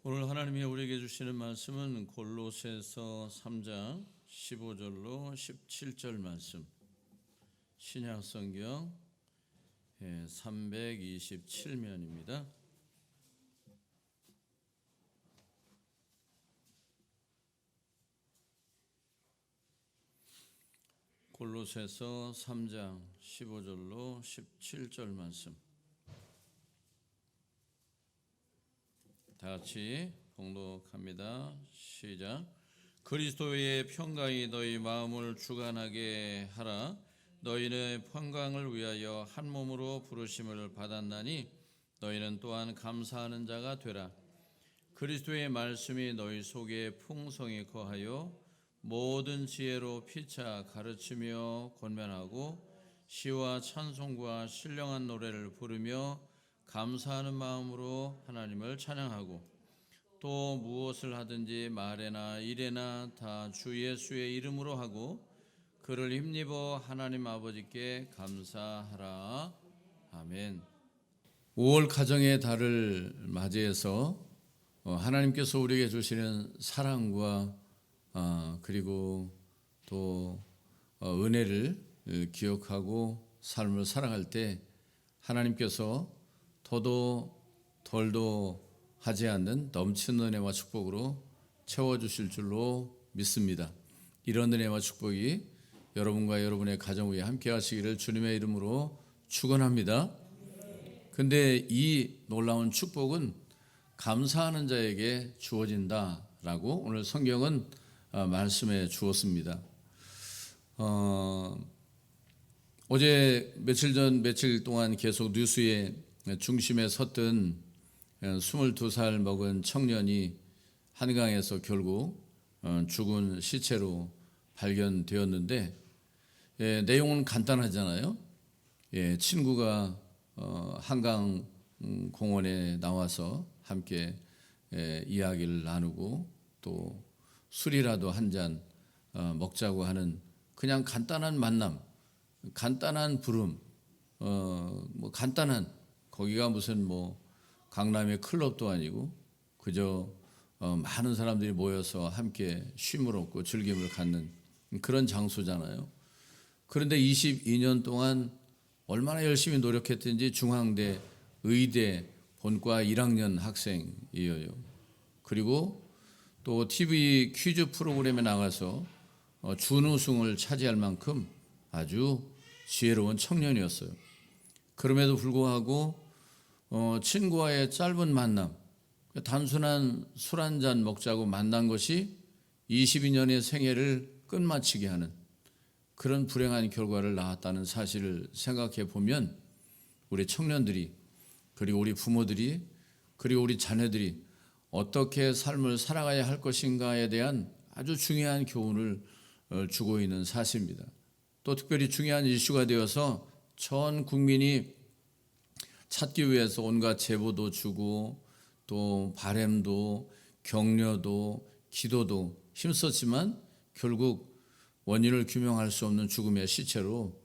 오늘 하나님이 우리에게 주시는 말씀은 골로새서 3장 15절로 17절 말씀, 신약 성경 327면입니다. 골로새서 3장 15절로 17절 말씀, 다 같이 봉독합니다. 시작. 그리스도의 평강이 너희 마음을 주관하게 하라. 너희는 평강을 위하여 한 몸으로 부르심을 받았나니 너희는 또한 감사하는 자가 되라. 그리스도의 말씀이 너희 속에 풍성히 거하여 모든 지혜로 피차 가르치며 권면하고 시와 찬송과 신령한 노래를 부르며 감사하는 마음으로 하나님을 찬양하고 또 무엇을 하든지 말에나 일에나 다 주 예수의 이름으로 하고 그를 힘입어 하나님 아버지께 감사하라. 아멘. 5월 가정의 달을 맞이해서 하나님께서 우리에게 주시는 사랑과 그리고 또 은혜를 기억하고 삶을 살아갈 때 하나님께서 더도 덜도 하지 않는 넘치는 은혜와 축복으로 채워주실 줄로 믿습니다. 이런 은혜와 축복이 여러분과 여러분의 가정 위에 함께 하시기를 주님의 이름으로 축원합니다. 근데 이 놀라운 축복은 감사하는 자에게 주어진다라고 오늘 성경은 말씀해 주었습니다. 어제 며칠 동안 계속 뉴스에 중심에 섰던 22살 먹은 청년이 한강에서 결국 죽은 시체로 발견되었는데, 내용은 간단하잖아요. 친구가 한강 공원에 나와서 함께 이야기를 나누고 또 술이라도 한 잔 먹자고 하는 그냥 간단한 만남, 간단한 부름, 간단한, 거기가 무슨 강남의 클럽도 아니고 그저 많은 사람들이 모여서 함께 쉼을 얻고 즐김을 갖는 그런 장소잖아요. 그런데 22년 동안 얼마나 열심히 노력했든지 중앙대, 의대, 본과 1학년 학생이에요. 그리고 또 TV 퀴즈 프로그램에 나가서 준우승을 차지할 만큼 아주 지혜로운 청년이었어요. 그럼에도 불구하고 친구와의 짧은 만남, 단순한 술 한잔 먹자고 만난 것이 22년의 생애를 끝마치게 하는 그런 불행한 결과를 낳았다는 사실을 생각해 보면 우리 청년들이, 그리고 우리 부모들이, 그리고 우리 자녀들이 어떻게 삶을 살아가야 할 것인가에 대한 아주 중요한 교훈을 주고 있는 사실입니다. 또 특별히 중요한 이슈가 되어서 전 국민이 찾기 위해서 온갖 제보도 주고 또 바램도 격려도 기도도 힘썼지만 결국 원인을 규명할 수 없는 죽음의 시체로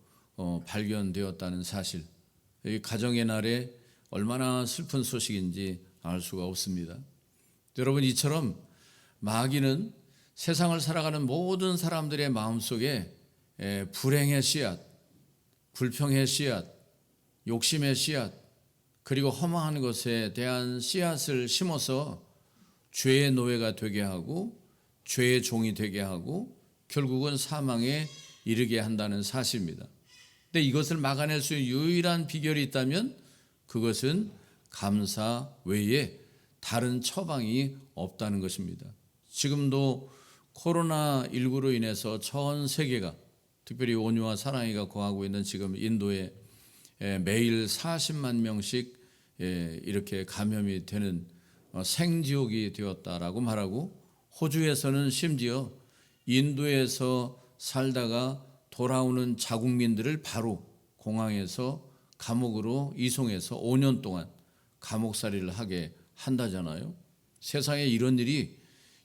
발견되었다는 사실, 이 가정의 날에 얼마나 슬픈 소식인지 알 수가 없습니다. 여러분, 이처럼 마귀는 세상을 살아가는 모든 사람들의 마음속에 불행의 씨앗, 불평의 씨앗, 욕심의 씨앗, 그리고 허망한 것에 대한 씨앗을 심어서 죄의 노예가 되게 하고 죄의 종이 되게 하고 결국은 사망에 이르게 한다는 사실입니다. 근데 이것을 막아낼 수 있는 유일한 비결이 있다면 그것은 감사 외에 다른 처방이 없다는 것입니다. 지금도 코로나19로 인해서 전 세계가, 특별히 온유와 사랑이가 거하고 있는 지금 인도에 매일 40만 명씩 이렇게 감염이 되는 생지옥이 되었다라고 말하고, 호주에서는 심지어 인도에서 살다가 돌아오는 자국민들을 바로 공항에서 감옥으로 이송해서 5년 동안 감옥살이를 하게 한다잖아요. 세상에 이런 일이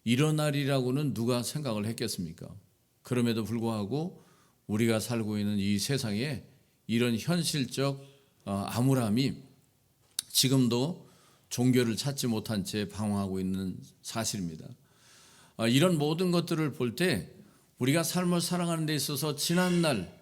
일어나리라고는 누가 생각을 했겠습니까? 그럼에도 불구하고 우리가 살고 있는 이 세상에 이런 현실적 암울함이 지금도 종교를 찾지 못한 채 방황하고 있는 사실입니다. 이런 모든 것들을 볼 때 우리가 삶을 살아가는 데 있어서 지난날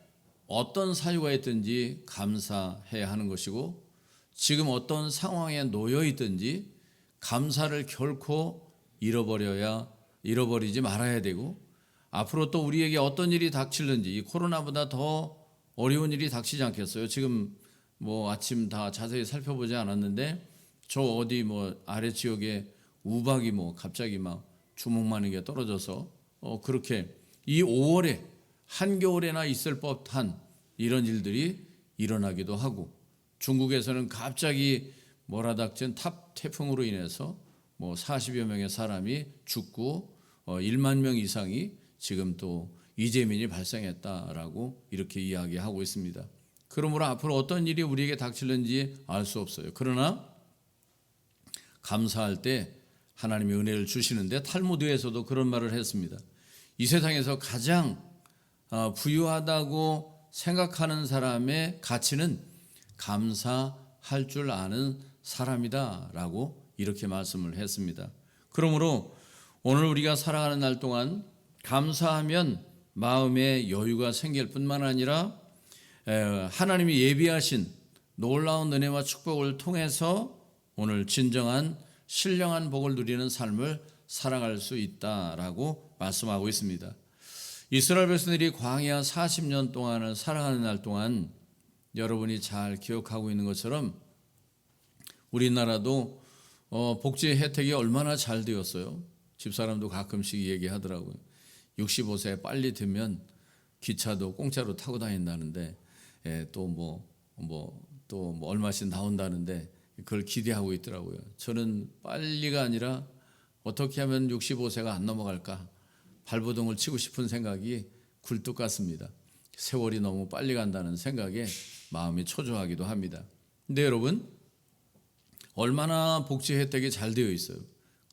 어떤 사유가 있든지 감사해야 하는 것이고, 지금 어떤 상황에 놓여 있든지 감사를 결코 잃어버리지 말아야 되고, 앞으로 또 우리에게 어떤 일이 닥칠는지, 이 코로나보다 더 어려운 일이 닥치지 않겠어요? 지금 뭐 아침 다 자세히 살펴보지 않았는데 저 어디 뭐 아래 지역에 우박이 뭐 갑자기 막 주먹만하게 떨어져서 그렇게 이 5월에 한겨울에나 있을 법한 이런 일들이 일어나기도 하고, 중국에서는 갑자기 몰아닥친 탑 태풍으로 인해서 뭐 40여 명의 사람이 죽고 1만 명 이상이 지금 또 이재민이 발생했다라고 이렇게 이야기하고 있습니다. 그러므로 앞으로 어떤 일이 우리에게 닥칠는지 알 수 없어요. 그러나 감사할 때 하나님이 은혜를 주시는데, 탈무드에서도 그런 말을 했습니다. 이 세상에서 가장 부유하다고 생각하는 사람의 가치는 감사할 줄 아는 사람이다 라고 이렇게 말씀을 했습니다. 그러므로 오늘 우리가 살아가는 날 동안 감사하면 마음에 여유가 생길 뿐만 아니라 하나님이 예비하신 놀라운 은혜와 축복을 통해서 오늘 진정한 신령한 복을 누리는 삶을 살아갈 수 있다라고 말씀하고 있습니다. 이스라엘 백성들이 광야 40년 동안을 살아가는 날 동안 여러분이 잘 기억하고 있는 것처럼 우리나라도 복지 혜택이 얼마나 잘 되었어요. 집사람도 가끔씩 얘기하더라고요. 65세 빨리 되면 기차도 공짜로 타고 다닌다는데 또 얼마씩 나온다는데 그걸 기대하고 있더라고요. 저는 빨리가 아니라 어떻게 하면 65세가 안 넘어갈까, 발버둥을 치고 싶은 생각이 굴뚝 같습니다. 세월이 너무 빨리 간다는 생각에 마음이 초조하기도 합니다. 근데 여러분, 얼마나 복지 혜택이 잘 되어 있어요.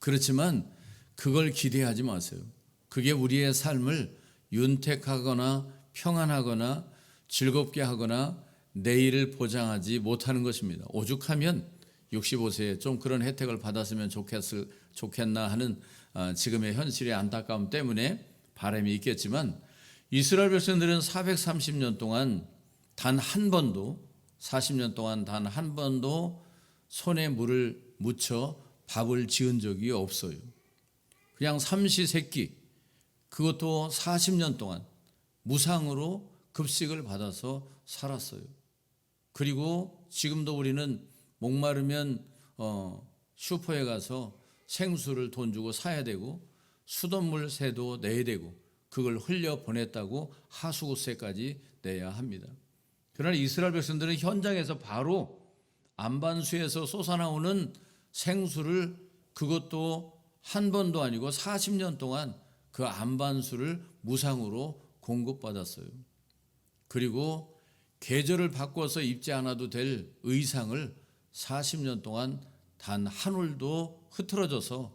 그렇지만 그걸 기대하지 마세요. 그게 우리의 삶을 윤택하거나 평안하거나 즐겁게 하거나 내일을 보장하지 못하는 것입니다. 오죽하면 65세에 좀 그런 혜택을 받았으면 좋겠나 하는 지금의 현실의 안타까움 때문에 바람이 있겠지만, 이스라엘 백성들은 430년 동안 단 한 번도, 40년 동안 단 한 번도 손에 물을 묻혀 밥을 지은 적이 없어요. 그냥 삼시세끼, 그것도 40년 동안 무상으로 급식을 받아서 살았어요. 그리고 지금도 우리는 목마르면 슈퍼에 가서 생수를 돈 주고 사야 되고, 수돗물 세도 내야 되고, 그걸 흘려 보냈다고 하수구세까지 내야 합니다. 그러나 이스라엘 백성들은 현장에서 바로 안반수에서 솟아나오는 생수를, 그것도 한 번도 아니고 40년 동안 그 안반수를 무상으로 공급받았어요. 그리고 계절을 바꿔서 입지 않아도 될 의상을 40년 동안 단 한 올도 흐트러져서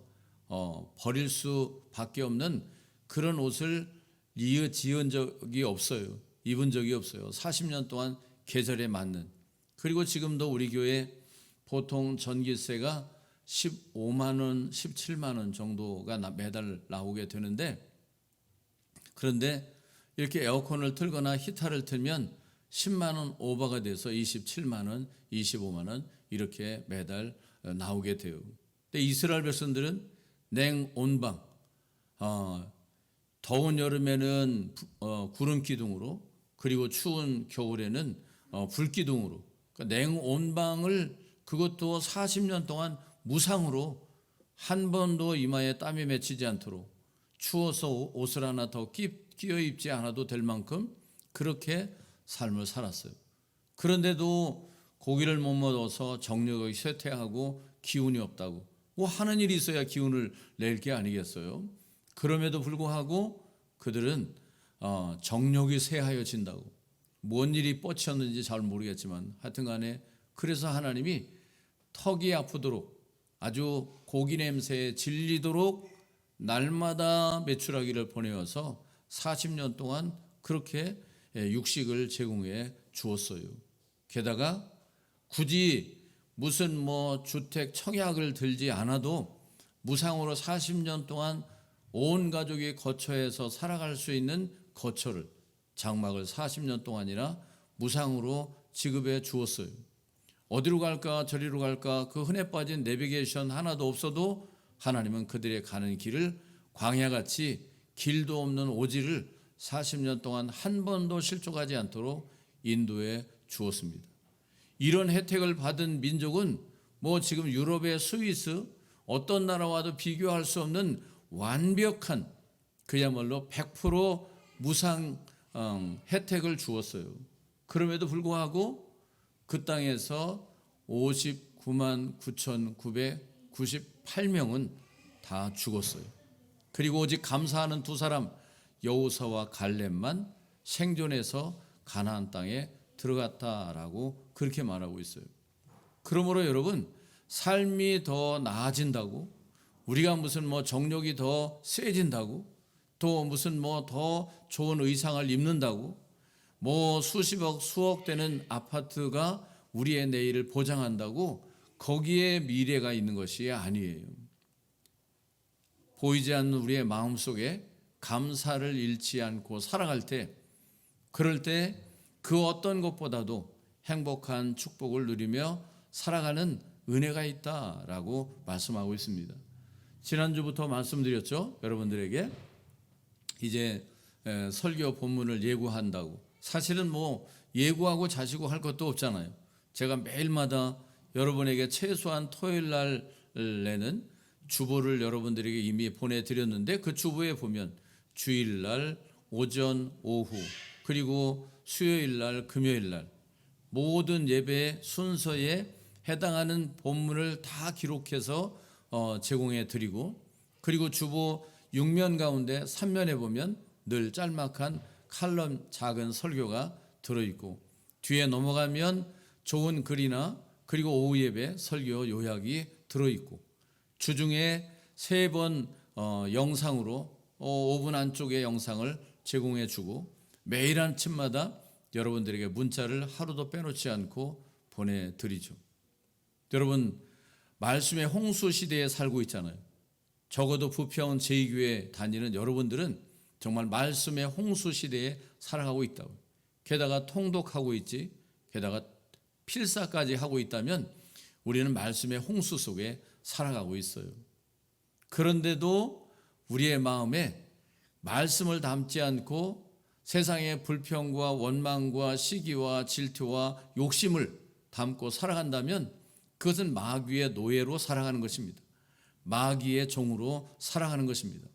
버릴 수밖에 없는 그런 옷을 지은 적이 없어요. 입은 적이 없어요. 40년 동안 계절에 맞는. 그리고 지금도 우리 교회 보통 전기세가 15만 원, 17만 원 정도가 매달 나오게 되는데, 그런데 이렇게 에어컨을 틀거나 히터를 틀면 10만 원 오버가 돼서 27만 원, 25만 원 이렇게 매달 나오게 돼요. 근데 이스라엘 백성들은 냉온방, 더운 여름에는 구름 기둥으로, 그리고 추운 겨울에는 불 기둥으로, 그러니까 냉온방을, 그것도 40년 동안 무상으로 한 번도 이마에 땀이 맺히지 않도록, 추워서 옷을 하나 더 끼어 입지 않아도 될 만큼 그렇게 삶을 살았어요. 그런데도 고기를 못 먹어서 정력이 쇠퇴하고 기운이 없다고, 뭐 하는 일이 있어야 기운을 낼 게 아니겠어요? 그럼에도 불구하고 그들은 정력이 쇠하여진다고, 뭔 일이 뻗쳤는지 잘 모르겠지만 하여튼 간에, 그래서 하나님이 턱이 아프도록, 아주 고기 냄새에 질리도록 날마다 메추라기를 보내어서 40년 동안 그렇게 육식을 제공해 주었어요. 게다가 굳이 무슨 뭐 주택 청약을 들지 않아도 무상으로 40년 동안 온 가족이 거처에서 살아갈 수 있는 거처를, 장막을 40년 동안이나 무상으로 지급해 주었어요. 어디로 갈까 저리로 갈까 그 흔해 빠진 내비게이션 하나도 없어도 하나님은 그들의 가는 길을 광야같이 길도 없는 오지를 40년 동안 한 번도 실족하지 않도록 인도해 주었습니다. 이런 혜택을 받은 민족은 뭐 지금 유럽의 스위스 어떤 나라와도 비교할 수 없는 완벽한 그야말로 100% 무상 혜택을 주었어요. 그럼에도 불구하고 그 땅에서 59만 9,998명은 다 죽었어요. 그리고 오직 감사하는 두 사람 여호사와 갈렙만 생존해서 가나안 땅에 들어갔다라고 그렇게 말하고 있어요. 그러므로 여러분, 삶이 더 나아진다고, 우리가 무슨 뭐 정력이 더 세진다고, 또 무슨 뭐 더 좋은 의상을 입는다고, 뭐 수십억 수억 되는 아파트가 우리의 내일을 보장한다고 거기에 미래가 있는 것이 아니에요. 보이지 않는 우리의 마음속에 감사를 잃지 않고 살아갈 때, 그럴 때 그 어떤 것보다도 행복한 축복을 누리며 살아가는 은혜가 있다라고 말씀하고 있습니다. 지난주부터 말씀드렸죠. 여러분들에게 이제 설교 본문을 예고한다고. 사실은 뭐 예고하고 자시고 할 것도 없잖아요. 제가 매일마다 여러분에게 최소한 토요일 날에는 주보를 여러분들에게 이미 보내드렸는데, 그 주보에 보면 주일날 오전 오후 그리고 수요일날 금요일날 모든 예배 순서에 해당하는 본문을 다 기록해서 제공해 드리고, 그리고 주보 6면 가운데 3면에 보면 늘 짤막한 칼럼 작은 설교가 들어있고, 뒤에 넘어가면 좋은 글이나 그리고 오후 예배 설교 요약이 들어있고, 주중에 3번 영상으로 5분 안쪽의 영상을 제공해 주고, 매일 아침마다 여러분들에게 문자를 하루도 빼놓지 않고 보내드리죠. 여러분, 말씀의 홍수 시대에 살고 있잖아요. 적어도 부평 제2교회 다니는 여러분들은 정말 말씀의 홍수 시대에 살아가고 있다고. 게다가 통독하고 있지, 게다가 필사까지 하고 있다면 우리는 말씀의 홍수 속에 살아가고 있어요. 그런데도 우리의 마음에 말씀을 담지 않고 세상의 불평과 원망과 시기와 질투와 욕심을 담고 살아간다면 그것은 마귀의 노예로 살아가는 것입니다. 마귀의 종으로 살아가는 것입니다.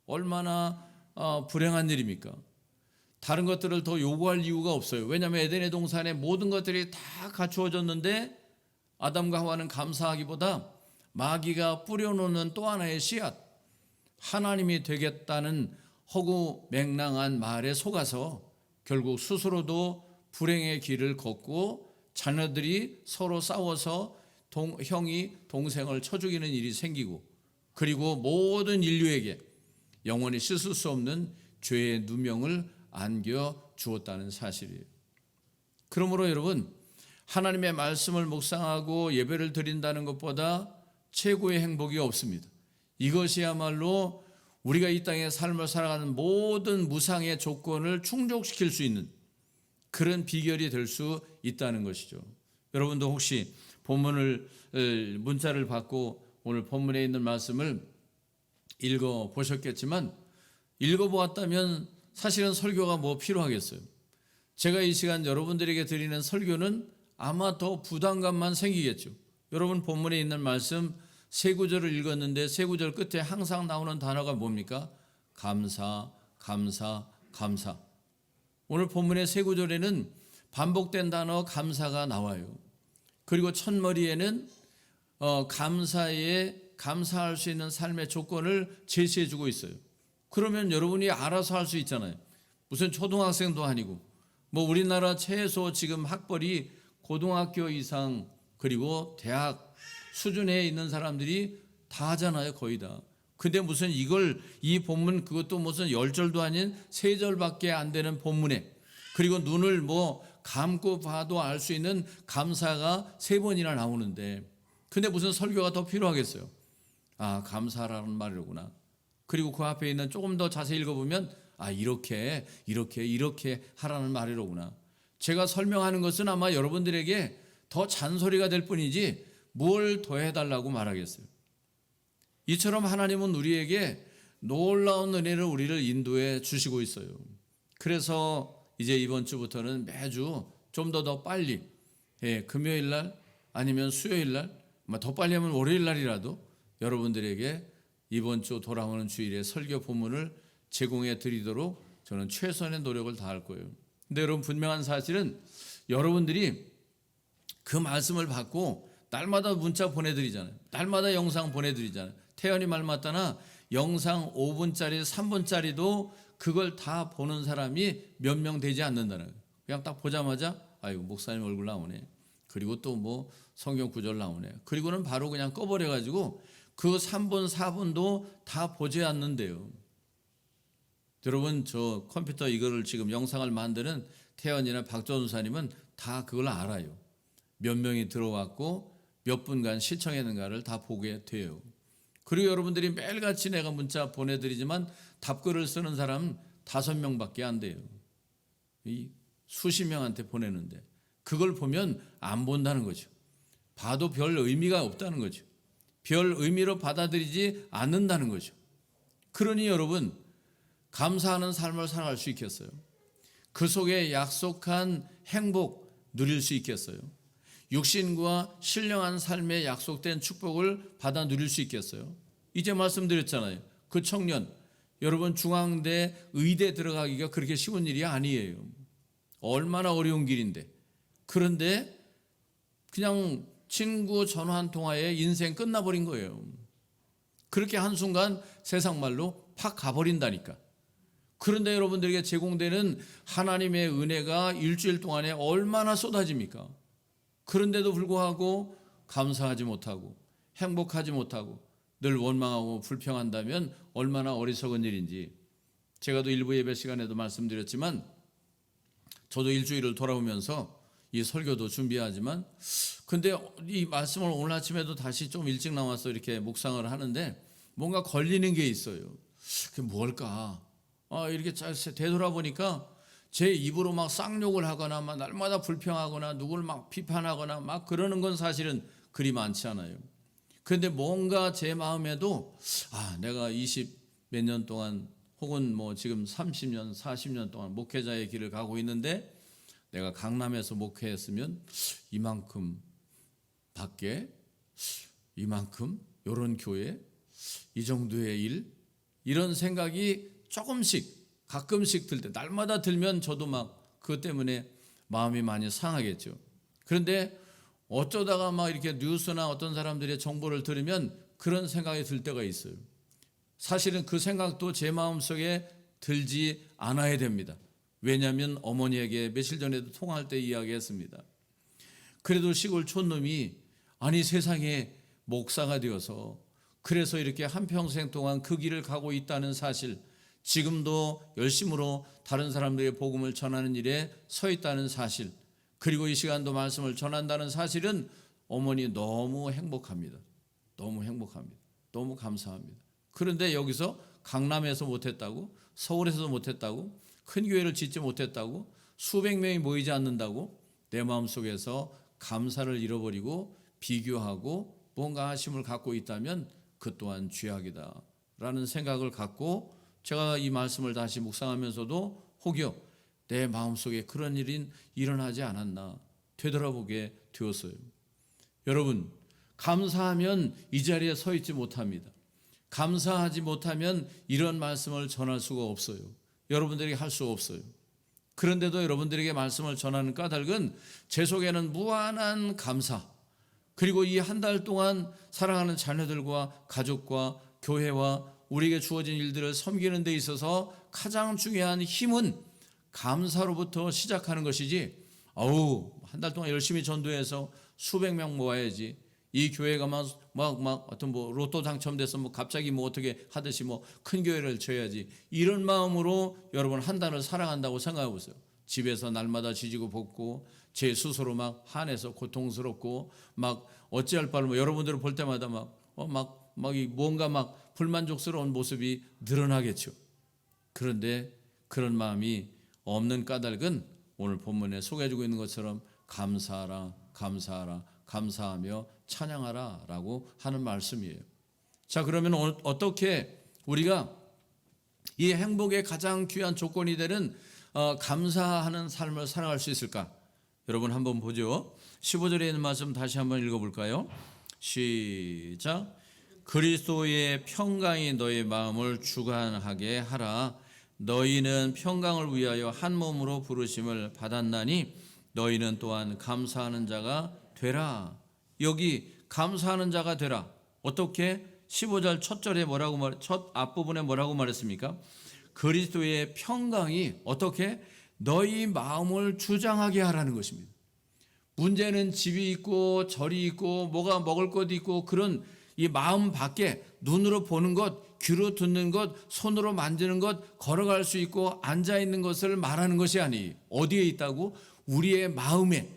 얼마나 불행한 일입니까? 다른 것들을 더 요구할 이유가 없어요. 왜냐하면 에덴의 동산에 모든 것들이 다 갖추어졌는데 아담과 하와는 감사하기보다 마귀가 뿌려놓는 또 하나의 씨앗, 하나님이 되겠다는 허구맹랑한 말에 속아서 결국 스스로도 불행의 길을 걷고 자녀들이 서로 싸워서 형이 동생을 쳐 죽이는 일이 생기고, 그리고 모든 인류에게 영원히 씻을 수 없는 죄의 누명을 안겨 주었다는 사실이에요. 그러므로 여러분, 하나님의 말씀을 묵상하고 예배를 드린다는 것보다 최고의 행복이 없습니다. 이것이야말로 우리가 이 땅에 삶을 살아가는 모든 무상의 조건을 충족시킬 수 있는 그런 비결이 될 수 있다는 것이죠. 여러분도 혹시 본문을 문자를 받고 오늘 본문에 있는 말씀을 읽어보셨겠지만, 읽어보았다면 사실은 설교가 뭐 필요하겠어요. 제가 이 시간 여러분들에게 드리는 설교는 아마 더 부담감만 생기겠죠. 여러분 본문에 있는 말씀 세 구절을 읽었는데 세 구절 끝에 항상 나오는 단어가 뭡니까? 감사, 감사, 감사. 오늘 본문의 세 구절에는 반복된 단어 감사가 나와요. 그리고 첫머리에는 감사할 수 있는 삶의 조건을 제시해 주고 있어요. 그러면 여러분이 알아서 할 수 있잖아요. 무슨 초등학생도 아니고, 뭐 우리나라 최소 지금 학벌이 고등학교 이상 그리고 대학 수준에 있는 사람들이 다 하잖아요, 거의 다. 근데 무슨 이 본문 그것도 무슨 10절도 아닌 3절밖에 안 되는 본문에, 그리고 눈을 뭐 감고 봐도 알 수 있는 감사가 3번이나 나오는데, 근데 무슨 설교가 더 필요하겠어요? 아, 감사라는 말이로구나. 그리고 그 앞에 있는 조금 더 자세히 읽어보면 아, 이렇게 하라는 말이로구나. 제가 설명하는 것은 아마 여러분들에게 더 잔소리가 될 뿐이지 뭘 더 해달라고 말하겠어요. 이처럼 하나님은 우리에게 놀라운 은혜를 우리를 인도해 주시고 있어요. 그래서 이제 이번 주부터는 매주 좀 더 빨리, 금요일 날 아니면 수요일 날, 더 빨리 하면 월요일 날이라도 여러분들에게 이번 주 돌아오는 주일에 설교 본문을 제공해 드리도록 저는 최선의 노력을 다할 거예요. 근데 여러분, 분명한 사실은 여러분들이 그 말씀을 받고 날마다 문자 보내드리잖아요. 날마다 영상 보내드리잖아요. 태연이 말 맞다나 영상 5분짜리 3분짜리도 그걸 다 보는 사람이 몇 명 되지 않는다는 거예요. 그냥 딱 보자마자 아이고 목사님 얼굴 나오네. 그리고 또 뭐 성경 구절 나오네. 그리고는 바로 그냥 꺼버려가지고 그 3분 4분도 다 보지 않는데요. 여러분, 저 컴퓨터 이거를 지금 영상을 만드는 태연이나 박전우사님은 다 그걸 알아요. 몇 명이 들어왔고 몇 분간 시청했는가를 다 보게 돼요. 그리고 여러분들이 매일같이 내가 문자 보내드리지만 답글을 쓰는 사람은 5명밖에 안 돼요. 이 수십 명한테 보내는데 그걸 보면 안 본다는 거죠. 봐도 별 의미가 없다는 거죠. 별 의미로 받아들이지 않는다는 거죠. 그러니 여러분, 감사하는 삶을 살아갈 수 있겠어요? 그 속에 약속한 행복 누릴 수 있겠어요? 육신과 신령한 삶에 약속된 축복을 받아 누릴 수 있겠어요? 이제 말씀드렸잖아요. 그 청년, 여러분, 중앙대 의대 들어가기가 그렇게 쉬운 일이 아니에요. 얼마나 어려운 길인데. 그런데 그냥 친구 전화 한 통화에 인생 끝나버린 거예요. 그렇게 한순간 세상 말로 팍 가버린다니까. 그런데 여러분들에게 제공되는 하나님의 은혜가 일주일 동안에 얼마나 쏟아집니까? 그런데도 불구하고 감사하지 못하고 행복하지 못하고 늘 원망하고 불평한다면 얼마나 어리석은 일인지. 제가 또 일부 예배 시간에도 말씀드렸지만 저도 일주일을 돌아오면서 이 설교도 준비하지만 근데 이 말씀을 오늘 아침에도 다시 좀 일찍 나와서 이렇게 묵상을 하는데 뭔가 걸리는 게 있어요. 그게 뭘까? 이렇게 되돌아보니까 제 입으로 막 쌍욕을 하거나 막 날마다 불평하거나 누구를 막 비판하거나 막 그러는 건 사실은 그리 많지 않아요. 그런데 뭔가 제 마음에도 내가 20 몇 년 동안 혹은 뭐 지금 30년 40년 동안 목회자의 길을 가고 있는데 내가 강남에서 목회했으면 이만큼 밖에 이만큼 요런 교회 이 정도의 일, 이런 생각이 조금씩 가끔씩 들 때, 날마다 들면 저도 막 그것 때문에 마음이 많이 상하겠죠. 그런데 어쩌다가 막 이렇게 뉴스나 어떤 사람들의 정보를 들으면 그런 생각이 들 때가 있어요. 사실은 그 생각도 제 마음속에 들지 않아야 됩니다. 왜냐하면 어머니에게 며칠 전에도 통화할 때 이야기했습니다. 그래도 시골 촌놈이 아니 세상에 목사가 되어서 그래서 이렇게 한평생 동안 그 길을 가고 있다는 사실, 지금도 열심으로 다른 사람들의 복음을 전하는 일에 서 있다는 사실, 그리고 이 시간도 말씀을 전한다는 사실은 어머니 너무 행복합니다. 너무 행복합니다. 너무 감사합니다. 그런데 여기서 강남에서 못했다고, 서울에서도 못했다고, 큰 교회를 짓지 못했다고, 수백 명이 모이지 않는다고 내 마음속에서 감사를 잃어버리고 비교하고 뭔가 하심을 갖고 있다면 그 또한 죄악이다 라는 생각을 갖고 제가 이 말씀을 다시 묵상하면서도 혹여 내 마음속에 그런 일이 일어나지 않았나 되돌아보게 되었어요. 여러분, 감사하면 이 자리에 서 있지 못합니다. 감사하지 못하면 이런 말씀을 전할 수가 없어요. 여러분들에게 할 수 없어요. 그런데도 여러분들에게 말씀을 전하는 까닭은 제 속에는 무한한 감사, 그리고 이 한 달 동안 사랑하는 자녀들과 가족과 교회와 우리에게 주어진 일들을 섬기는 데 있어서 가장 중요한 힘은 감사로부터 시작하는 것이지, 한 달 동안 열심히 전도해서 수백 명 모아야지, 이 교회가 막 어떤 뭐 로또 당첨돼서 뭐 갑자기 뭐 어떻게 하듯이 뭐 큰 교회를 쳐야지, 이런 마음으로 여러분 한 달을 살아간다고 생각해 보세요. 집에서 날마다 지지고 볶고 제 스스로 막 한해서 고통스럽고 막 어찌할 바를 뭐 여러분들을 볼 때마다 뭔가 막 불만족스러운 모습이 늘어나겠죠. 그런데 그런 마음이 없는 까닭은 오늘 본문에 소개해주고 있는 것처럼 감사하라, 감사하라, 감사하며 찬양하라 라고 하는 말씀이에요. 자, 그러면 어떻게 우리가 이 행복의 가장 귀한 조건이 되는 감사하는 삶을 살아갈 수 있을까? 여러분 한번 보죠. 15절에 있는 말씀 다시 한번 읽어볼까요? 시작. 그리스도의 평강이 너희 마음을 주관하게 하라. 너희는 평강을 위하여 한 몸으로 부르심을 받았나니 너희는 또한 감사하는 자가 되라. 여기 감사하는 자가 되라. 어떻게? 15절 첫 절에 첫 앞부분에 뭐라고 말했습니까? 그리스도의 평강이 어떻게? 너희 마음을 주장하게 하라는 것입니다. 문제는 집이 있고 절이 있고 뭐가 먹을 것도 있고 그런 이 마음 밖에 눈으로 보는 것, 귀로 듣는 것, 손으로 만지는 것, 걸어갈 수 있고 앉아 있는 것을 말하는 것이 아니에요. 어디에 있다고? 우리의 마음에.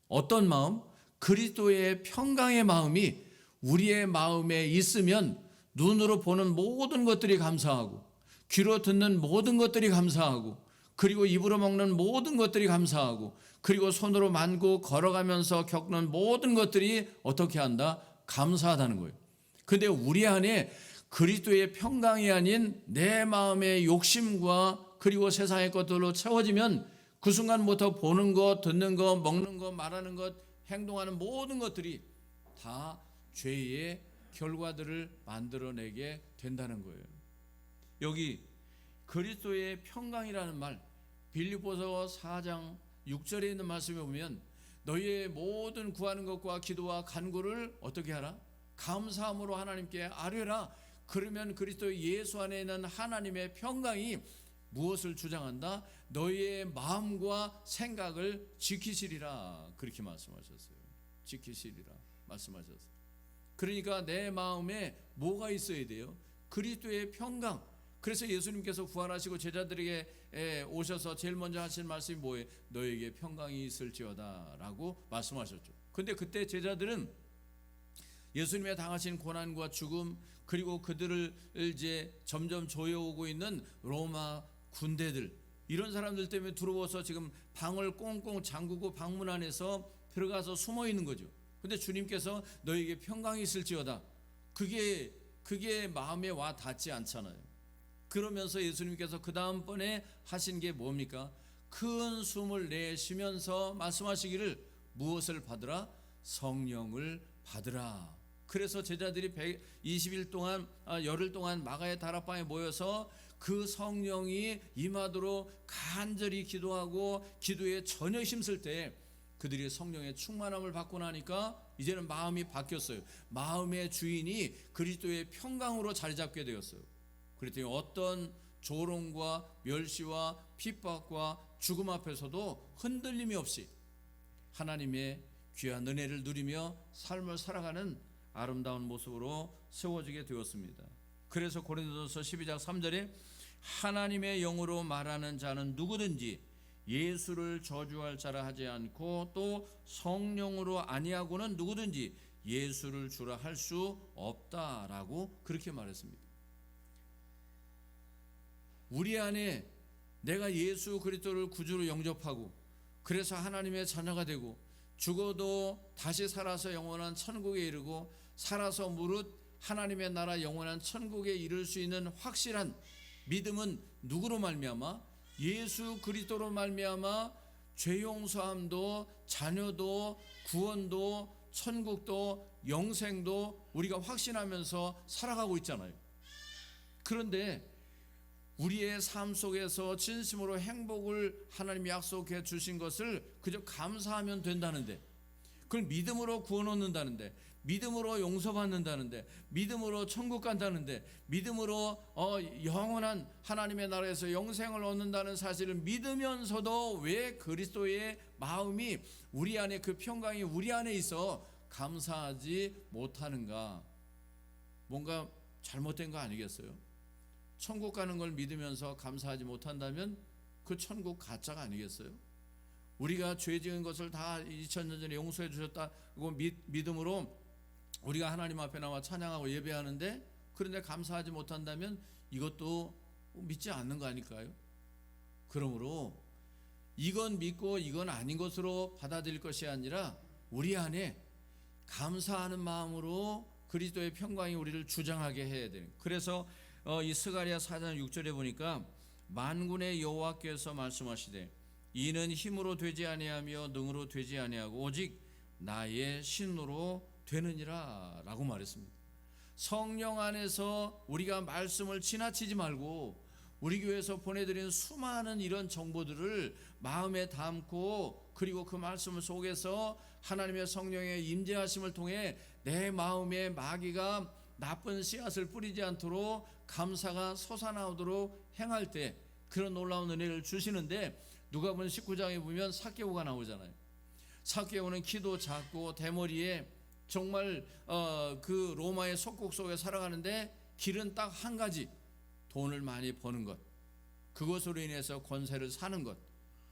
어떤 마음? 그리스도의 평강의 마음이 우리의 마음에 있으면 눈으로 보는 모든 것들이 감사하고 귀로 듣는 모든 것들이 감사하고 그리고 입으로 먹는 모든 것들이 감사하고 그리고 손으로 만고 걸어가면서 겪는 모든 것들이 어떻게 한다? 감사하다는 거예요. 근데 우리 안에 그리스도의 평강이 아닌 내 마음의 욕심과 그리고 세상의 것들로 채워지면 그 순간부터 보는 것, 듣는 것, 먹는 것, 말하는 것, 행동하는 모든 것들이 다 죄의 결과들을 만들어내게 된다는 거예요. 여기 그리스도의 평강이라는 말, 빌립보서 4장 6절에 있는 말씀에 보면 너희의 모든 구하는 것과 기도와 간구를 어떻게 하라? 감사함으로 하나님께 아뢰라. 그러면 그리스도 예수 안에 있는 하나님의 평강이 무엇을 주장한다? 너희의 마음과 생각을 지키시리라. 그렇게 말씀하셨어요. 지키시리라 말씀하셨어요. 그러니까 내 마음에 뭐가 있어야 돼요? 그리스도의 평강. 그래서 예수님께서 부활하시고 제자들에게 오셔서 제일 먼저 하신 말씀이 뭐예요? 너에게 평강이 있을지어다 라고 말씀하셨죠. 근데 그때 제자들은 예수님의 당하신 고난과 죽음 그리고 그들을 이제 점점 조여오고 있는 로마 군대들 이런 사람들 때문에 두려워서 지금 방을 꽁꽁 잠그고 방문 안에서 들어가서 숨어 있는 거죠. 근데 주님께서 너에게 평강이 있을지어다. 그게 마음에 와 닿지 않잖아요. 그러면서 예수님께서 그 다음번에 하신 게 뭡니까? 큰 숨을 내쉬면서 말씀하시기를 무엇을 받으라? 성령을 받으라. 그래서 제자들이 20일 동안 열흘 동안 마가의 다락방에 모여서 그 성령이 임하도록 간절히 기도하고 기도에 전혀 힘쓸 때 그들이 성령의 충만함을 받고 나니까 이제는 마음이 바뀌었어요. 마음의 주인이 그리스도의 평강으로 자리 잡게 되었어요. 그랬더니 어떤 조롱과 멸시와 핍박과 죽음 앞에서도 흔들림이 없이 하나님의 귀한 은혜를 누리며 삶을 살아가는 아름다운 모습으로 세워지게 되었습니다. 그래서 고린도서 12장 3절에 하나님의 영으로 말하는 자는 누구든지 예수를 저주할 자라 하지 않고 또 성령으로 아니하고는 누구든지 예수를 주라 할 수 없다라고 그렇게 말했습니다. 우리 안에 내가 예수 그리스도를 구주로 영접하고 그래서 하나님의 자녀가 되고 죽어도 다시 살아서 영원한 천국에 이르고 살아서 무릇 하나님의 나라 영원한 천국에 이를 수 있는 확실한 믿음은 누구로 말미암아? 예수 그리스도로 말미암아 죄 용서함도 자녀도 구원도 천국도 영생도 우리가 확신하면서 살아가고 있잖아요. 그런데 우리의 삶 속에서 진심으로 행복을 하나님이 약속해 주신 것을 그저 감사하면 된다는데, 그걸 믿음으로 구원 얻는다는데, 믿음으로 용서받는다는데, 믿음으로 천국 간다는데, 믿음으로 영원한 하나님의 나라에서 영생을 얻는다는 사실을 믿으면서도 왜 그리스도의 마음이 우리 안에, 그 평강이 우리 안에 있어 감사하지 못하는가? 뭔가 잘못된 거 아니겠어요? 천국 가는 걸 믿으면서 감사하지 못한다면 그 천국 가짜가 아니겠어요? 우리가 죄 지은 것을 다 2000년 전에 용서해 주셨다고 믿음으로 우리가 하나님 앞에 나와 찬양하고 예배하는데, 그런데 감사하지 못한다면 이것도 믿지 않는 거 아닐까요? 그러므로 이건 믿고 이건 아닌 것으로 받아들일 것이 아니라 우리 안에 감사하는 마음으로 그리스도의 평강이 우리를 주장하게 해야 돼요. 그래서 이 스가랴 4장 6절에 보니까 만군의 여호와께서 말씀하시되 이는 힘으로 되지 아니하며 능으로 되지 아니하고 오직 나의 신으로 되느니라 라고 말했습니다. 성령 안에서 우리가 말씀을 지나치지 말고 우리 교회에서 보내드린 수많은 이런 정보들을 마음에 담고, 그리고 그 말씀 속에서 하나님의 성령의 임재하심을 통해 내 마음에 마귀가 나쁜 씨앗을 뿌리지 않도록 감사가 솟아나오도록 행할 때 그런 놀라운 은혜를 주시는데, 누가복음 19장에 보면 삭개오가 나오잖아요. 삭개오는 키도 작고 대머리에 정말 그 로마의 속국 속에 살아가는데 길은 딱 한 가지, 돈을 많이 버는 것, 그것으로 인해서 권세를 사는 것,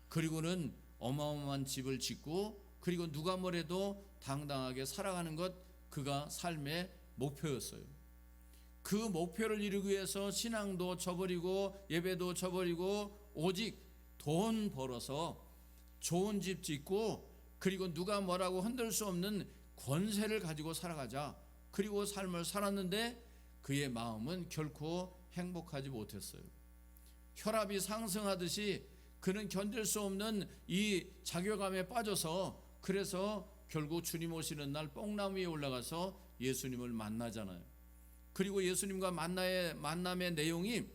그리고는 어마어마한 집을 짓고, 그리고 누가 뭐래도 당당하게 살아가는 것, 그가 삶의 목표였어요. 그 목표를 이루기 위해서 신앙도 저버리고 예배도 저버리고 오직 돈 벌어서 좋은 집 짓고, 그리고 누가 뭐라고 흔들 수 없는 권세를 가지고 살아가자, 그리고 삶을 살았는데 그의 마음은 결코 행복하지 못했어요. 혈압이 상승하듯이 그는 견딜 수 없는 이 자괴감에 빠져서, 그래서 결국 주님 오시는 날 뽕나무 위에 올라가서 예수님을 만나잖아요. 그리고 예수님과 만남의 내용이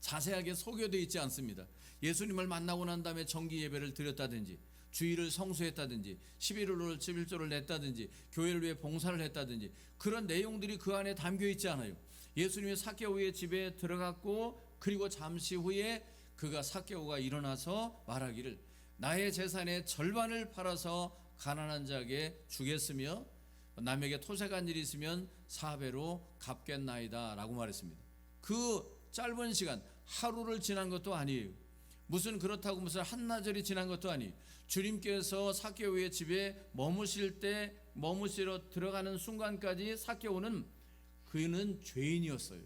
자세하게 소개되어 있지 않습니다. 예수님을 만나고 난 다음에 정기 예배를 드렸다든지, 주일을 성수했다든지, 11조를 냈다든지, 교회를 위해 봉사를 했다든지, 그런 내용들이 그 안에 담겨 있지 않아요. 예수님이 삭개오의 집에 들어갔고, 그리고 잠시 후에 삭개오가 일어나서 말하기를 나의 재산의 절반을 팔아서 가난한 자에게 주겠으며 남에게 토색한 일이 있으면 4배로 갚겠나이다 라고 말했습니다. 그 짧은 시간, 하루를 지난 것도 아니에요. 그렇다고 무슨 한나절이 지난 것도 아니에요. 주님께서 삭개오의 집에 머무시러 들어가는 순간까지 삭개오는 그는 죄인이었어요.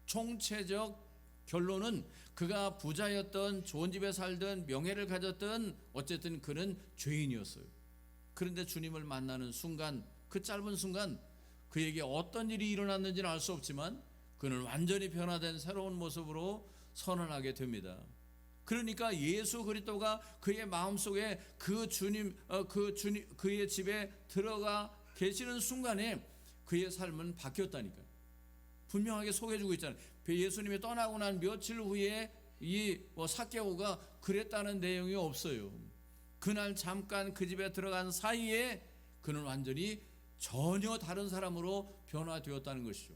총체적 결론은 그가 부자였던, 좋은 집에 살던, 명예를 가졌던, 어쨌든 그는 죄인이었어요. 그런데 주님을 만나는 순간, 그 짧은 순간 그에게 어떤 일이 일어났는지는 알 수 없지만 그는 완전히 변화된 새로운 모습으로 선언하게 됩니다. 그러니까 예수 그리스도가 그의 마음속에 그의 집에 들어가 계시는 순간에 그의 삶은 바뀌었다니까요. 분명하게 소개해주고 있잖아요. 예수님이 떠나고 난 며칠 후에 이 삭개오가 그랬다는 내용이 없어요. 그날 잠깐 그 집에 들어간 사이에 그는 완전히 전혀 다른 사람으로 변화되었다는 것이죠.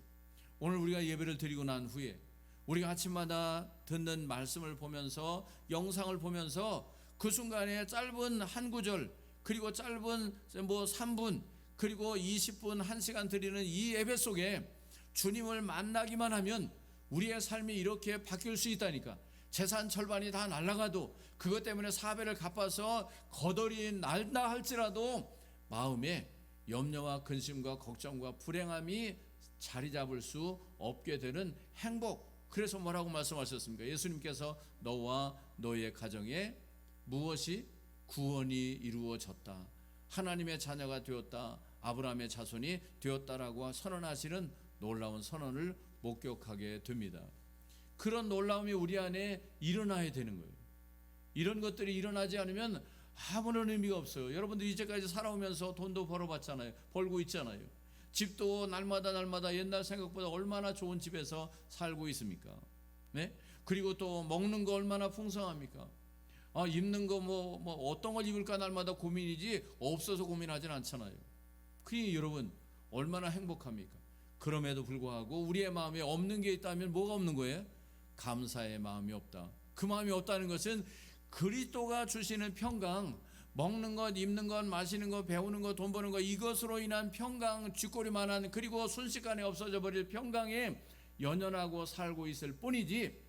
오늘 우리가 예배를 드리고 난 후에 우리가 아침마다 듣는 말씀을 보면서, 영상을 보면서 그 순간에 짧은 한 구절, 그리고 짧은 3분, 그리고 20분, 1시간 드리는 이 예배 속에 주님을 만나기만 하면 우리의 삶이 이렇게 바뀔 수 있다니까. 재산 절반이 다 날아가도, 그것 때문에 4배를 갚아서 거덜이 날다 할지라도 마음에 염려와 근심과 걱정과 불행함이 자리 잡을 수 없게 되는 행복. 그래서 뭐라고 말씀하셨습니까? 예수님께서 너와 너의 가정에 무엇이 구원이 이루어졌다, 하나님의 자녀가 되었다, 아브라함의 자손이 되었다라고 선언하시는 놀라운 선언을 목격하게 됩니다. 그런 놀라움이 우리 안에 일어나야 되는 거예요. 이런 것들이 일어나지 않으면 아무런 의미가 없어요. 여러분들 이제까지 살아오면서 돈도 벌어봤잖아요. 벌고 있잖아요. 집도 날마다 옛날 생각보다 얼마나 좋은 집에서 살고 있습니까? 네? 그리고 또 먹는 거 얼마나 풍성합니까? 입는 거 어떤 걸 입을까 날마다 고민이지 없어서 고민하진 않잖아요. 그러니 여러분 얼마나 행복합니까? 그럼에도 불구하고 우리의 마음에 없는 게 있다면 뭐가 없는 거예요? 감사의 마음이 없다. 그 마음이 없다는 것은 그리스도가 주시는 평강, 먹는 것, 입는 것, 마시는 것, 배우는 것, 돈 버는 것, 이것으로 인한 평강, 쥐꼬리만한, 그리고 순식간에 없어져 버릴 평강에 연연하고 살고 있을 뿐이지,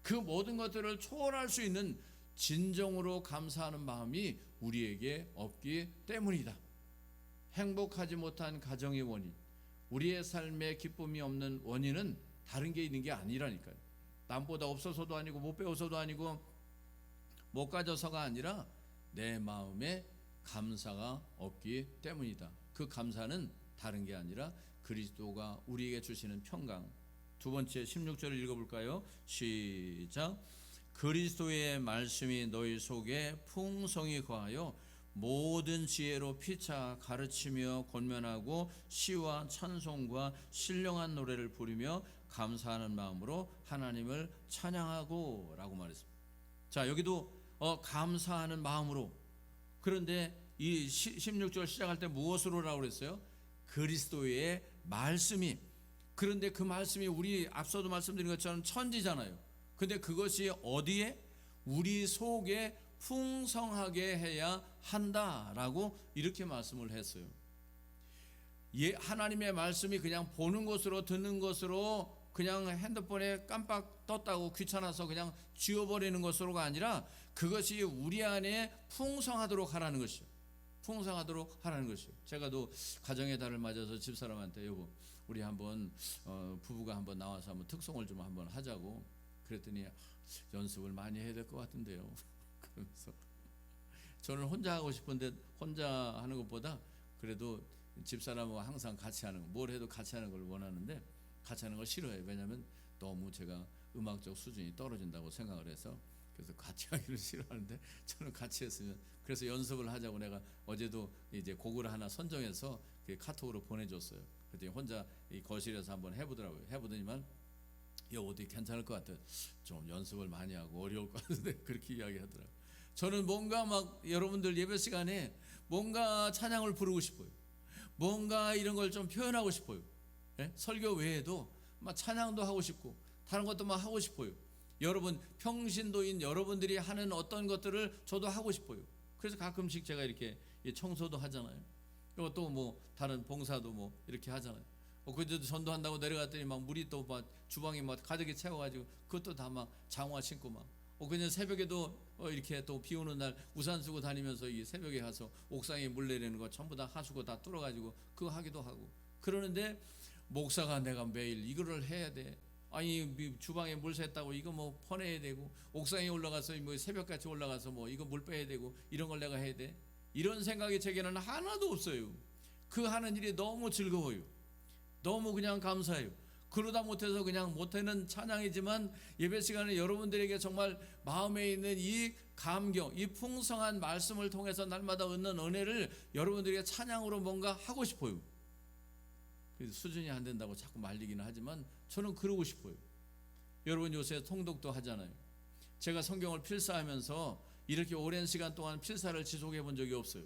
그 모든 것들을 초월할 수 있는 진정으로 감사하는 마음이 우리에게 없기 때문이다. 행복하지 못한 가정의 원인, 우리의 삶에 기쁨이 없는 원인은 다른 게 있는 게 아니라니까요. 남보다 없어서도 아니고 못 배워서도 아니고 못 가져서가 아니라 내 마음에 감사가 없기 때문이다. 그 감사는 다른 게 아니라 그리스도가 우리에게 주시는 평강. 두 번째 16절을 읽어볼까요? 시작. 그리스도의 말씀이 너희 속에 풍성히 거하여 모든 지혜로 피차 가르치며 권면하고 시와 찬송과 신령한 노래를 부르며 감사하는 마음으로 하나님을 찬양하고 라고 말했습니다. 자, 여기도 감사하는 마음으로. 그런데 이 16절 시작할 때 무엇으로라고 그랬어요? 그리스도의 말씀이. 그런데 그 말씀이 우리 앞서도 말씀드린 것처럼 천지잖아요. 근데 그것이 어디에? 우리 속에 풍성하게 해야 한다라고 이렇게 말씀을 했어요. 하나님의 말씀이 그냥 보는 것으로 듣는 것으로 그냥 핸드폰에 깜빡 떴다고 귀찮아서 그냥 지워버리는 것으로가 아니라 그것이 우리 안에 풍성하도록 하라는 것이요. 풍성하도록 하라는 것이요. 제가 또 가정의 달을 맞아서 집사람한테 여보 우리 한번 부부가 한번 나와서 한번 특송을 좀 한번 하자고 그랬더니 연습을 많이 해야 될 것 같은데요. 그러면서 저는 혼자 하고 싶은데 혼자 하는 것보다 그래도 집사람하고 항상 같이 하는 거, 뭘 해도 같이 하는 걸 원하는데 같이 하는 걸 싫어해요. 왜냐하면 너무 제가 음악적 수준이 떨어진다고 생각을 해서 그래서 같이 하기를 싫어하는데 저는 같이 했으면 그래서 연습을 하자고 내가 어제도 이제 곡을 하나 선정해서 카톡으로 보내줬어요. 그랬더니 혼자 이 거실에서 한번 해보더라고요. 해보더니만 어디 괜찮을 것 같아. 좀 연습을 많이 하고 어려울 것 같은데 그렇게 이야기하더라고요. 저는 뭔가 막 여러분들 예배 시간에 뭔가 찬양을 부르고 싶어요. 뭔가 이런 걸 좀 표현하고 싶어요. 예? 설교 외에도 막 찬양도 하고 싶고 다른 것도 막 하고 싶어요. 여러분 평신도인 여러분들이 하는 어떤 것들을 저도 하고 싶어요. 그래서 가끔씩 제가 이렇게 청소도 하잖아요. 그리고 또 뭐 다른 봉사도 뭐 이렇게 하잖아요. 그때도 전도한다고 내려갔더니 막 물이 또 막 주방에 막 가득히 채워가지고 그것도 다 막 장화 신고 막 그냥 새벽에도 이렇게 또 비 오는 날 우산 쓰고 다니면서 이 새벽에 가서 옥상에 물 내리는 거 전부 다 하수구 다 뚫어가지고 그거 하기도 하고 그러는데 목사가 내가 매일 이거를 해야 돼. 아니 주방에 물 샜다고 이거 뭐 퍼내야 되고 옥상에 올라가서 뭐 새벽같이 올라가서 뭐 이거 물 빼야 되고 이런 걸 내가 해야 돼. 이런 생각이 제게는 하나도 없어요. 그 하는 일이 너무 즐거워요. 너무 그냥 감사해요. 그러다 못해서 그냥 못하는 찬양이지만 예배 시간에 여러분들에게 정말 마음에 있는 이 감격, 이 풍성한 말씀을 통해서 날마다 얻는 은혜를 여러분들에게 찬양으로 뭔가 하고 싶어요. 그래서 수준이 안 된다고 자꾸 말리기는 하지만 저는 그러고 싶어요. 여러분 요새 통독도 하잖아요. 제가 성경을 필사하면서 이렇게 오랜 시간 동안 필사를 지속해 본 적이 없어요.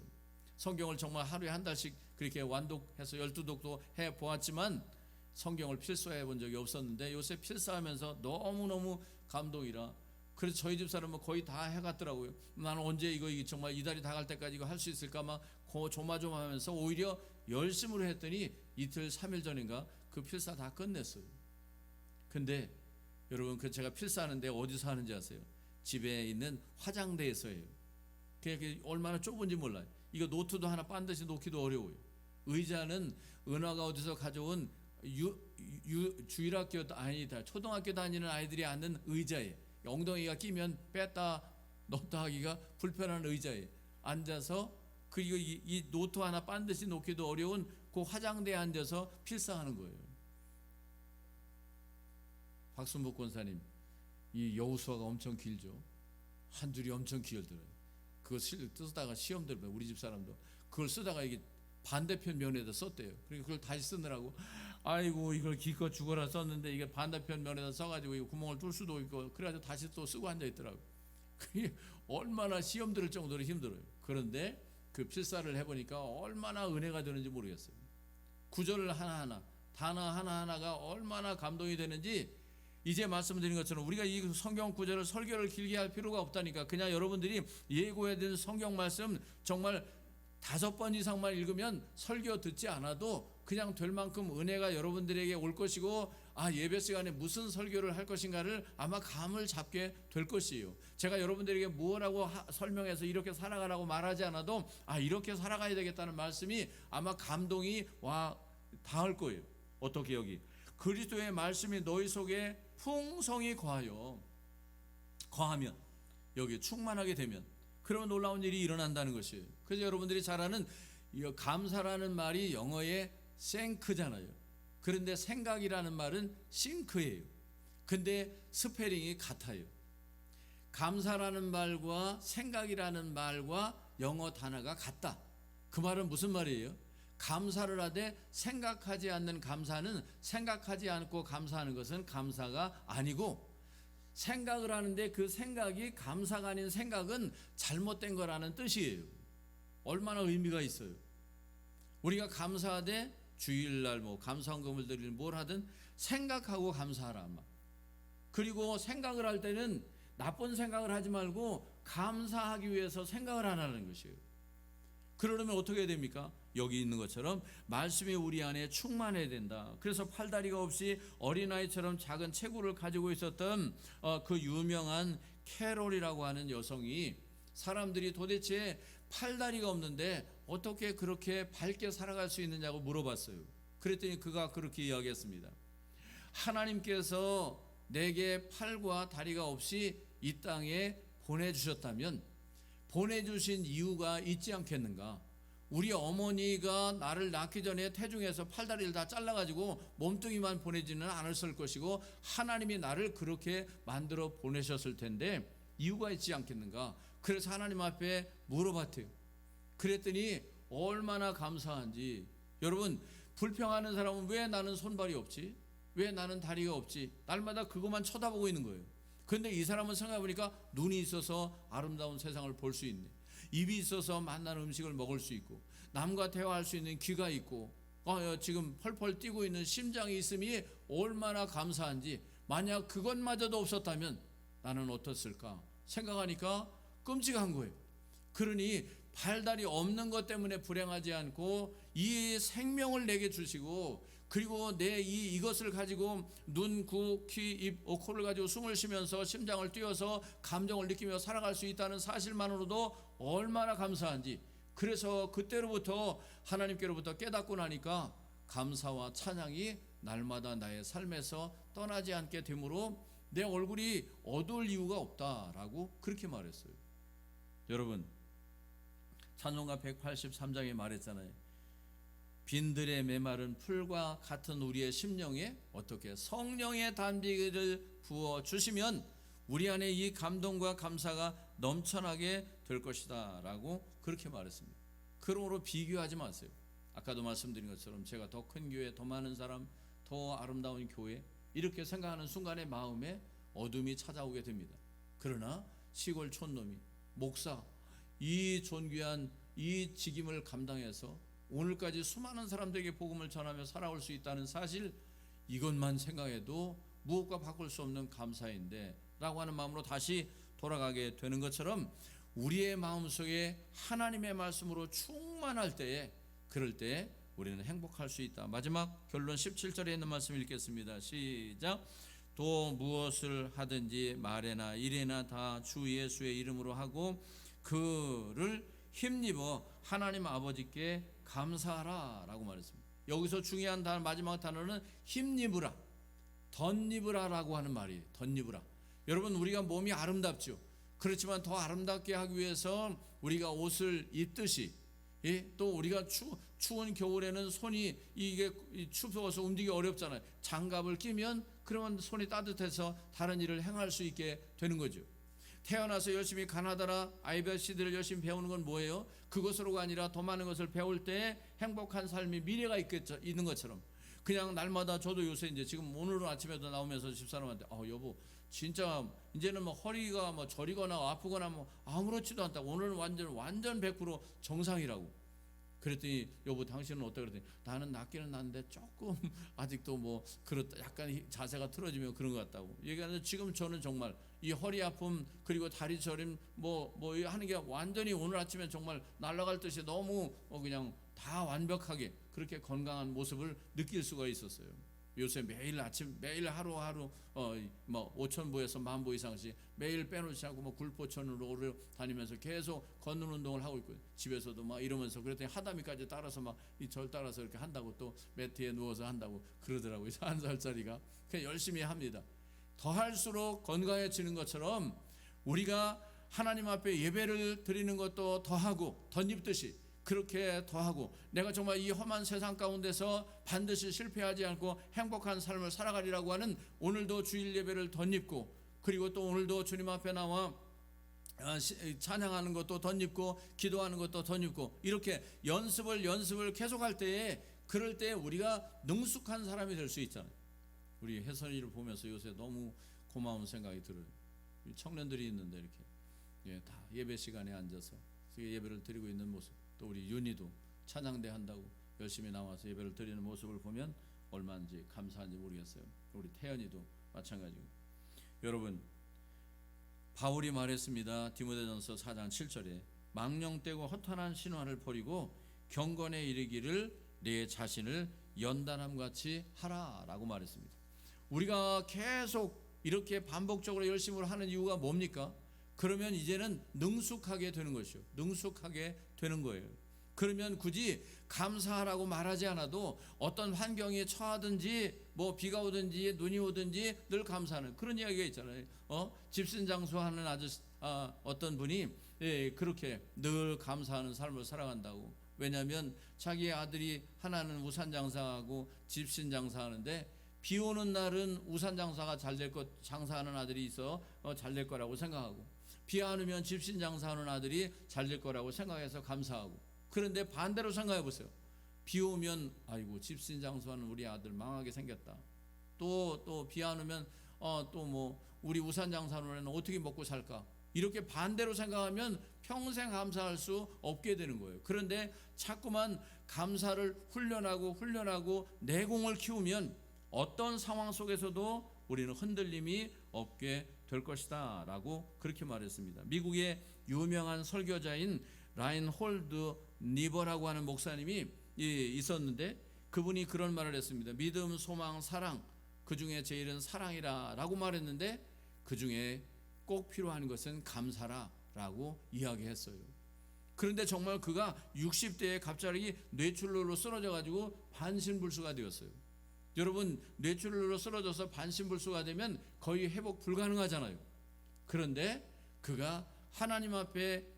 성경을 정말 하루에 한 달씩 그렇게 완독해서 12독도 해 보았지만 성경을 필사해 본 적이 없었는데 요새 필사하면서 너무너무 감동이라 그래서 저희 집 사람은 거의 다 해갔더라고요. 나는 언제 이거 정말 이달이 다 갈 때까지 이거 할 수 있을까 막 조마조마하면서 오히려 열심으로 했더니 이틀 3일 전인가 그 필사 다 끝냈어요. 근데 여러분 그 제가 필사하는데 어디서 하는지 아세요? 집에 있는 화장대에서예요. 그게 얼마나 좁은지 몰라요. 이거 노트도 하나 반드시 놓기도 어려워요. 의자는 은화가 어디서 가져온 주일학교 아니다 초등학교 다니는 아이들이 앉는 의자에 엉덩이가 끼면 뺐다 넣었다 하기가 불편한 의자에 앉아서 그리고 이 노트 하나 반드시 놓기도 어려운 그 화장대에 앉아서 필사하는 거예요. 박순복 권사님 이 여호수아가 엄청 길죠. 한 줄이 엄청 길더라고요. 그거 쓰다가 시험 들면 우리 집 사람도 그걸 쓰다가 이게 반대편 면에다 썼대요. 그러니까 그걸 다시 쓰느라고 아이고 이걸 기껏 죽어라 썼는데 이게 반대편 면에다 써가지고 이거 구멍을 뚫을 수도 있고 그래가지고 다시 또 쓰고 앉아 있더라고요. 그게 얼마나 시험 들을 정도로 힘들어요. 그런데 그 필사를 해보니까 얼마나 은혜가 되는지 모르겠어요. 구절 하나하나 단어 하나하나가 얼마나 감동이 되는지 이제 말씀드린 것처럼 우리가 이 성경 구절을 설교를 길게 할 필요가 없다니까. 그냥 여러분들이 예고해야 되는 성경 말씀 정말 5번 이상만 읽으면 설교 듣지 않아도 그냥 될 만큼 은혜가 여러분들에게 올 것이고 예배 시간에 무슨 설교를 할 것인가를 아마 감을 잡게 될 것이에요. 제가 여러분들에게 뭐라고 설명해서 이렇게 살아가라고 말하지 않아도 이렇게 살아가야 되겠다는 말씀이 아마 감동이 와 닿을 거예요. 어떻게 여기 그리스도의 말씀이 너희 속에 풍성히 거하면 여기 충만하게 되면 그러면 놀라운 일이 일어난다는 것이에요. 그래서 여러분들이 잘 아는 감사라는 말이 영어의 생크잖아요. 그런데 생각이라는 말은 싱크예요. 근데 스페링이 같아요. 감사라는 말과 생각이라는 말과 영어 단어가 같다. 그 말은 무슨 말이에요? 감사를 하되 생각하지 않는 감사는 생각하지 않고 감사하는 것은 감사가 아니고, 생각을 하는데 그 생각이 감사가 아닌 생각은 잘못된 거라는 뜻이에요. 얼마나 의미가 있어요. 우리가 감사하되 주일날 감사헌금을 드리든 뭘 하든 생각하고 감사하라. 그리고 생각을 할 때는 나쁜 생각을 하지 말고 감사하기 위해서 생각을 안 하는 것이에요. 그러려면 어떻게 해야 됩니까? 여기 있는 것처럼 말씀이 우리 안에 충만해야 된다. 그래서 팔다리가 없이 어린아이처럼 작은 체구를 가지고 있었던 그 유명한 캐롤이라고 하는 여성이 사람들이 도대체 팔다리가 없는데 어떻게 그렇게 밝게 살아갈 수 있느냐고 물어봤어요. 그랬더니 그가 그렇게 이야기했습니다. 하나님께서 내게 팔과 다리가 없이 이 땅에 보내주셨다면 보내주신 이유가 있지 않겠는가? 우리 어머니가 나를 낳기 전에 태중에서 팔다리를 다 잘라가지고 몸뚱이만 보내지는 않았을 것이고 하나님이 나를 그렇게 만들어 보내셨을 텐데 이유가 있지 않겠는가? 그래서 하나님 앞에 물어봤대요. 그랬더니 얼마나 감사한지. 여러분, 불평하는 사람은 왜 나는 손발이 없지? 왜 나는 다리가 없지? 날마다 그것만 쳐다보고 있는 거예요. 그런데 이 사람은 생각해보니까 눈이 있어서 아름다운 세상을 볼 수 있네. 입이 있어서 맛난 음식을 먹을 수 있고 남과 대화할 수 있는 귀가 있고 지금 펄펄 뛰고 있는 심장이 있음이 얼마나 감사한지. 만약 그것마저도 없었다면 나는 어떻을까 생각하니까 끔찍한 거예요. 그러니 팔다리 없는 것 때문에 불행하지 않고 이 생명을 내게 주시고 그리고 내 이것을 가지고 눈, 구, 귀, 입, 코를 가지고 숨을 쉬면서 심장을 뛰어서 감정을 느끼며 살아갈 수 있다는 사실만으로도 얼마나 감사한지. 그래서 그때로부터 하나님께로부터 깨닫고 나니까 감사와 찬양이 날마다 나의 삶에서 떠나지 않게 되므로 내 얼굴이 어두울 이유가 없다라고 그렇게 말했어요. 여러분, 찬송가 183장에 말했잖아요. 빈들의 메마른 풀과 같은 우리의 심령에 어떻게 성령의 단비를 부어 주시면 우리 안에 이 감동과 감사가 넘쳐나게 될 것이다 라고 그렇게 말했습니다. 그러므로 비교하지 마세요. 아까도 말씀드린 것처럼 제가 더 큰 교회, 더 많은 사람, 더 아름다운 교회 이렇게 생각하는 순간에 마음에 어둠이 찾아오게 됩니다. 그러나 시골 촌놈이 목사 이 존귀한 이 직임을 감당해서 오늘까지 수많은 사람들에게 복음을 전하며 살아올 수 있다는 사실, 이것만 생각해도 무엇과 바꿀 수 없는 감사인데 라고 하는 마음으로 다시 돌아가게 되는 것처럼 우리의 마음속에 하나님의 말씀으로 충만할 때에, 그럴 때 우리는 행복할 수 있다. 마지막 결론 17절에 있는 말씀 읽겠습니다. 시작. 또 무엇을 하든지 말에나 일에나 다 주 예수의 이름으로 하고 그를 힘입어 하나님 아버지께 감사하라 라고 말했습니다. 여기서 중요한 단어, 마지막 단어는 힘입으라, 덧입으라 라고 하는 말이에요. 덧입으라. 여러분, 우리가 몸이 아름답죠. 그렇지만 더 아름답게 하기 위해서 우리가 옷을 입듯이 또 우리가 추운 겨울에는 손이 이게 추워서 움직이기 어렵잖아요. 장갑을 끼면 그러면 손이 따뜻해서 다른 일을 행할 수 있게 되는 거죠. 태어나서 열심히 가나다라 IBC들을 열심히 배우는 건 뭐예요? 그것으로가 아니라 더 많은 것을 배울 때 행복한 삶이 미래가 있는 것처럼 그냥 날마다 저도 요새 이제 지금 오늘 아침에도 나오면서 집사람한테 여보 진짜 이제는 허리가 저리거나 아프거나 아무렇지도 않다. 오늘은 완전 100% 정상이라고. 그랬더니 여보 당신은 어때? 그랬더니 나는 낫기는 낫는데 조금 아직도 그렇다, 약간 자세가 틀어지면 그런 것 같다고 얘기하는데, 지금 저는 정말 이 허리 아픔 그리고 다리 저림 하는 게 완전히 오늘 아침에 정말 날아갈 듯이 너무 그냥 다 완벽하게 그렇게 건강한 모습을 느낄 수가 있었어요. 요새 매일 아침 매일 하루하루 뭐 5,000보에서 10,000보 이상씩 매일 빼놓지 않고 뭐 굴포천으로 오래 다니면서 계속 걷는 운동을 하고 있고, 집에서도 막 이러면서 그랬더니 하다미까지 따라서 막 이 절 따라서 이렇게 한다고, 또 매트에 누워서 한다고 그러더라고요. 1살짜리가 그냥 열심히 합니다. 더 할수록 건강해지는 것처럼 우리가 하나님 앞에 예배를 드리는 것도 더하고 덧입듯이 그렇게 더하고, 내가 정말 이 험한 세상 가운데서 반드시 실패하지 않고 행복한 삶을 살아가리라고 하는 오늘도 주일 예배를 덧입고, 그리고 또 오늘도 주님 앞에 나와 찬양하는 것도 덧입고 기도하는 것도 덧입고, 이렇게 연습을 계속할 때에, 그럴 때 우리가 능숙한 사람이 될 수 있잖아요. 우리 혜선이를 보면서 요새 너무 고마운 생각이 들어요. 청년들이 있는데 이렇게 다 예배 시간에 앉아서 예배를 드리고 있는 모습, 또 우리 윤희도 찬양대 한다고 열심히 나와서 예배를 드리는 모습을 보면 얼마인지 감사한지 모르겠어요. 우리 태연이도 마찬가지고. 여러분, 바울이 말했습니다. 디모데전서 4장 7절에 망령되고 허탄한 신화를 버리고 경건에 이르기를 내 자신을 연단함같이 하라라고 말했습니다. 우리가 계속 이렇게 반복적으로 열심히 하는 이유가 뭡니까? 그러면 이제는 능숙하게 되는 것이요, 능숙하게 되는 거예요. 그러면 굳이 감사하라고 말하지 않아도 어떤 환경에 처하든지 뭐 비가 오든지 눈이 오든지 늘 감사하는 그런 이야기가 있잖아요. 집신장수하는 어떤 분이 그렇게 늘 감사하는 삶을 살아간다고. 왜냐하면 자기 아들이 하나는 우산 장사하고 집신 장사하는데, 비 오는 날은 우산 장사가 장사하는 아들이 있어 잘 될 거라고 생각하고, 비 안 오면 집신 장사하는 아들이 잘 될 거라고 생각해서 감사하고, 그런데 반대로 생각해 보세요. 비 오면 아이고 집신 장사하는 우리 아들 망하게 생겼다. 또 비 안 오면 또 뭐 우리 우산 장사하는 애는 어떻게 먹고 살까? 이렇게 반대로 생각하면 평생 감사할 수 없게 되는 거예요. 그런데 자꾸만 감사를 훈련하고 내공을 키우면 어떤 상황 속에서도 우리는 흔들림이 없게 될 것이다 라고 그렇게 말했습니다. 미국의 유명한 설교자인 라인홀드 니버라고 하는 목사님이 있었는데, 그분이 그런 말을 했습니다. 믿음, 소망, 사랑, 그 중에 제일은 사랑이라 라고 말했는데, 그 중에 꼭 필요한 것은 감사라 라고 이야기했어요. 그런데 정말 그가 60대에 갑자기 뇌출혈로 쓰러져 가지고 반신불수가 되었어요. 여러분, 뇌출혈로 쓰러져서 반신불수가 되면 거의 회복 불가능하잖아요. 그런데 그가 하나님 앞에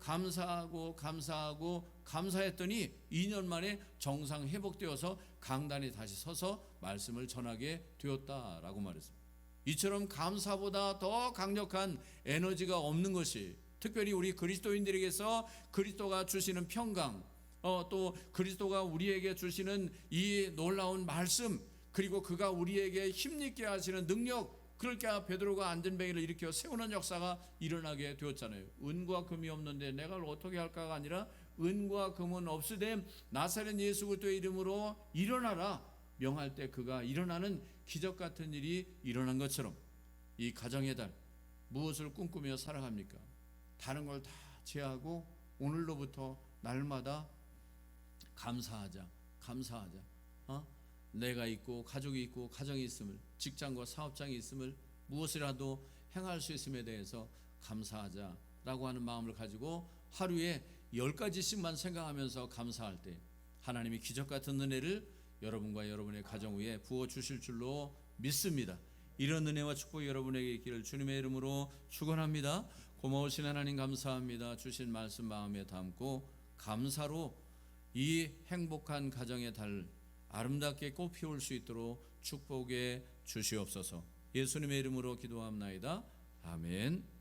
감사했더니 2년 만에 정상 회복되어서 강단에 다시 서서 말씀을 전하게 되었다라고 말했습니다. 이처럼 감사보다 더 강력한 에너지가 없는 것이, 특별히 우리 그리스도인들에게서 그리스도가 주시는 평강, 또 그리스도가 우리에게 주시는 이 놀라운 말씀, 그리고 그가 우리에게 힘있게 하시는 능력, 그러니까 베드로가 안전뱅이를 일으켜 세우는 역사가 일어나게 되었잖아요. 은과 금이 없는데 내가 어떻게 할까가 아니라 은과 금은 없으되 나사렛 예수 그리스도의 이름으로 일어나라 명할 때 그가 일어나는 기적 같은 일이 일어난 것처럼, 이 가정의 달 무엇을 꿈꾸며 살아갑니까? 다른 걸 다 제하고 오늘로부터 날마다 감사하자. 내가 있고 가족이 있고 가정이 있음을, 직장과 사업장이 있음을, 무엇이라도 행할 수 있음에 대해서 감사하자라고 하는 마음을 가지고 하루에 10가지씩만 생각하면서 감사할 때 하나님이 기적 같은 은혜를 여러분과 여러분의 가정 위에 부어주실 줄로 믿습니다. 이런 은혜와 축복이 여러분에게 있기를 주님의 이름으로 축원합니다. 고마우신 하나님 감사합니다. 주신 말씀 마음에 담고 감사로 이 행복한 가정의 달 아름답게 꽃 피울 수 있도록 축복해 주시옵소서. 예수님의 이름으로 기도합나이다. 아멘.